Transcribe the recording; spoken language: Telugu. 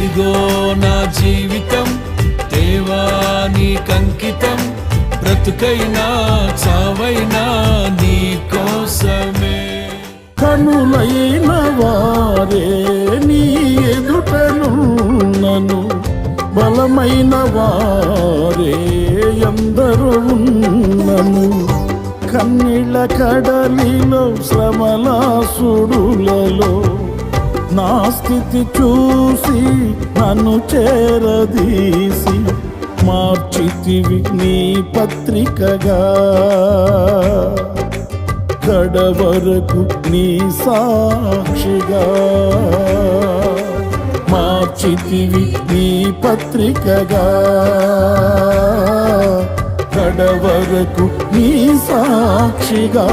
ఇదిగో నా జీవితం దేవా నీకంకితం, బ్రతుకైనా చావైనా నీ కోసమే. కనులైన వారే నీ ఎదుటనున్నను, బలమైన వారే ఎందరూ ఉన్నను. కన్నీళ్ళ కడలిలో శ్రమల సుడులలో నా స్థితి చూసి నన్ను చేరదీసి మార్చితివి నీ పత్రికగా. కడవరకు నీ సాక్షిగా మార్చితివి నీ పత్రికగా. కడవరకు నీ సాక్షిగా.